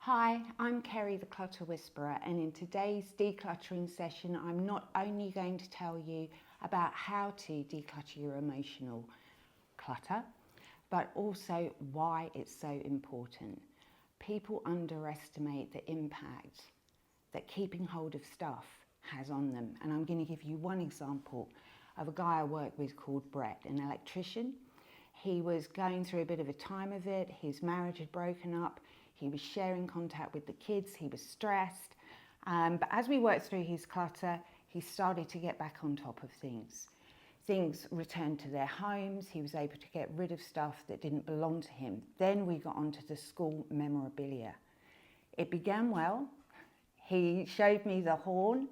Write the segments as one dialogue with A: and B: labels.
A: Hi, I'm Kerry the Clutter Whisperer, and in today's decluttering session I'm not only going to tell you about how to declutter your emotional clutter, but also why it's so important. People underestimate the impact that keeping hold of stuff has on them, and I'm going to give you one example of a guy I work with called Brett, an electrician. He was going through a bit of a time of it. His marriage had broken up. He was sharing contact with the kids. He was stressed. But as we worked through his clutter, he started to get back on top of things. Things returned to their homes. He was able to get rid of stuff that didn't belong to him. Then we got onto the school memorabilia. It began well. He showed me the horn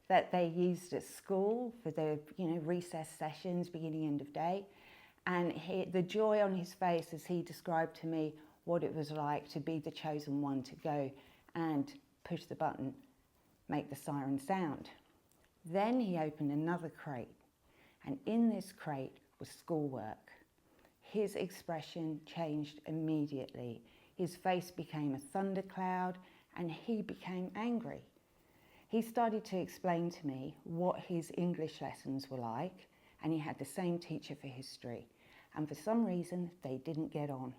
A: that they used at school for the recess sessions, beginning, end of day. And the joy on his face as he described to me what it was like to be the chosen one to go and push the button, make the siren sound. Then he opened another crate, and in this crate was schoolwork. His expression changed immediately. His face became a thundercloud and he became angry. He started to explain to me what his English lessons were like, and he had the same teacher for history. And for some reason, they didn't get on.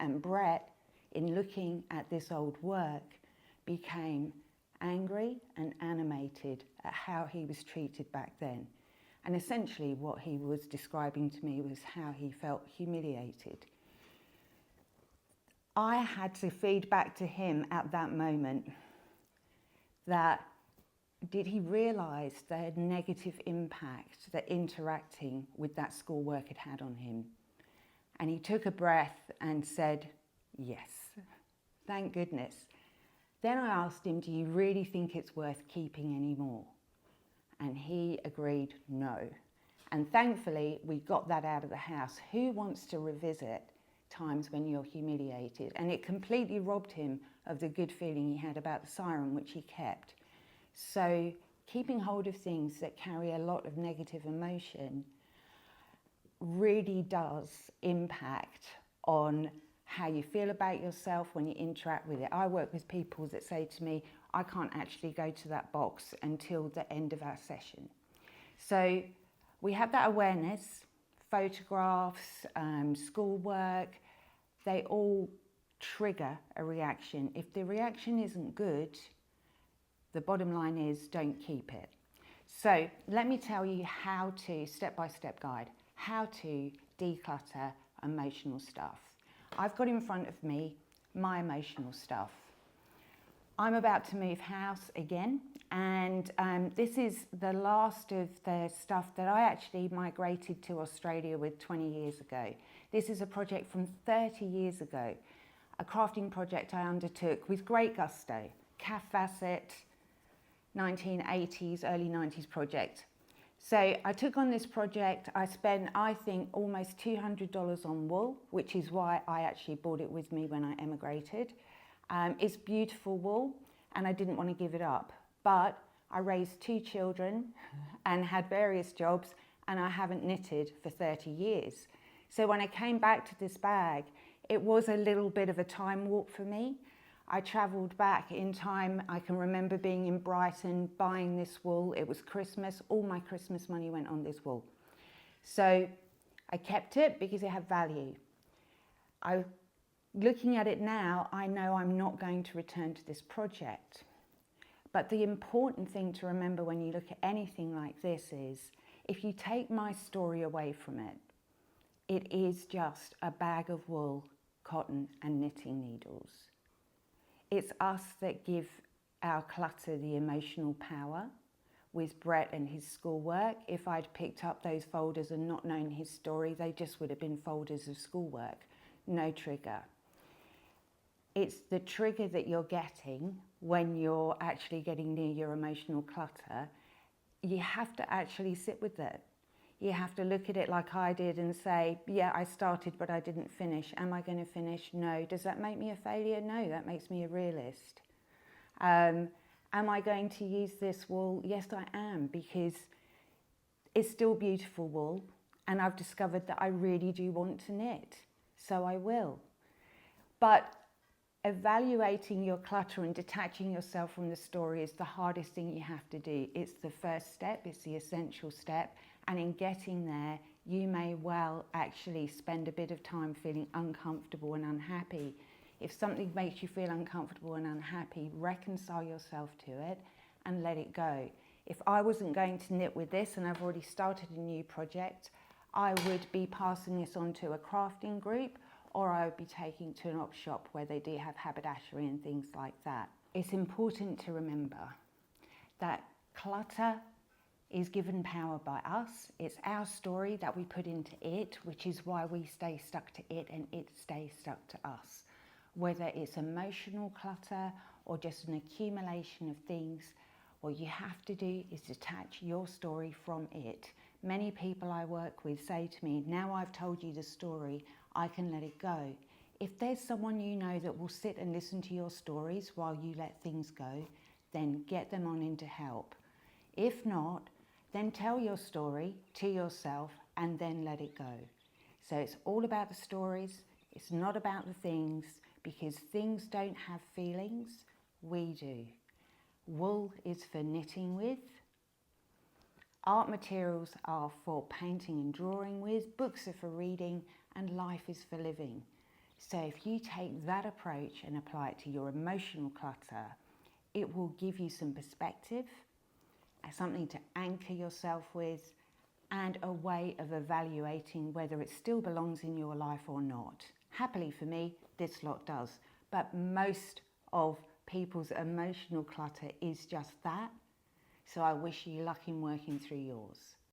A: And Brett, in looking at this old work, became angry and animated at how he was treated back then. And essentially what he was describing to me was how he felt humiliated. I had to feed back to him at that moment that did he realise the negative impact that interacting with that schoolwork had had on him? And he took a breath and said, yes, thank goodness. Then I asked him, do you really think it's worth keeping any more? And he agreed no. And thankfully, we got that out of the house. Who wants to revisit times when you're humiliated? And it completely robbed him of the good feeling he had about the siren, which he kept. So keeping hold of things that carry a lot of negative emotion really does impact on how you feel about yourself when you interact with it. I work with people that say to me, I can't actually go to that box until the end of our session. So we have that awareness, photographs, schoolwork, they all trigger a reaction. If the reaction isn't good, the bottom line is don't keep it. So let me tell you how to, step-by-step guide, how to declutter emotional stuff. I've got in front of me my emotional stuff. I'm about to move house again, and this is the last of the stuff that I actually migrated to Australia with 20 years ago. This is a project from 30 years ago, a crafting project I undertook with great gusto, calf facet, 1980s, early 90s project. So I took on this project. I spent, I think, almost $200 on wool, which is why I actually brought it with me when I emigrated. It's beautiful wool, and I didn't want to give it up. But I raised 2 children and had various jobs, and I haven't knitted for 30 years. So when I came back to this bag, it was a little bit of a time warp for me. I travelled back in time. I can remember being in Brighton, buying this wool. It was Christmas. All my Christmas money went on this wool. So I kept it because it had value. Looking at it now, I know I'm not going to return to this project. But the important thing to remember when you look at anything like this is, if you take my story away from it, it is just a bag of wool, cotton and knitting needles. It's us that give our clutter the emotional power. With Brett and his schoolwork, if I'd picked up those folders and not known his story, they just would have been folders of schoolwork, no trigger. It's the trigger that you're getting when you're actually getting near your emotional clutter. You have to actually sit with it. You have to look at it like I did and say, yeah, I started, but I didn't finish. Am I going to finish? No. Does that make me a failure? No, that makes me a realist. Am I going to use this wool? Yes, I am, because it's still beautiful wool, and I've discovered that I really do want to knit, so I will. But Evaluating your clutter and detaching yourself from the story is the hardest thing you have to do. It's the first step, it's the essential step, and in getting there, you may well actually spend a bit of time feeling uncomfortable and unhappy. If something makes you feel uncomfortable and unhappy, reconcile yourself to it and let it go. If I wasn't going to knit with this and I've already started a new project, I would be passing this on to a crafting group, or I would be taking to an op shop where they do have haberdashery and things like that. It's important to remember that clutter is given power by us. It's our story that we put into it, which is why we stay stuck to it and it stays stuck to us. Whether it's emotional clutter or just an accumulation of things, what you have to do is detach your story from it. Many people I work with say to me, now I've told you the story, I can let it go. If there's someone you know that will sit and listen to your stories while you let things go, then get them on in to help. If not, then tell your story to yourself and then let it go. So it's all about the stories, it's not about the things, because things don't have feelings, we do. Wool is for knitting with. Art materials are for painting and drawing with. Books are for reading, and life is for living. So if you take that approach and apply it to your emotional clutter, it will give you some perspective, something to anchor yourself with, and a way of evaluating whether it still belongs in your life or not. Happily for me, this lot does, but most of people's emotional clutter is just that. So I wish you luck in working through yours.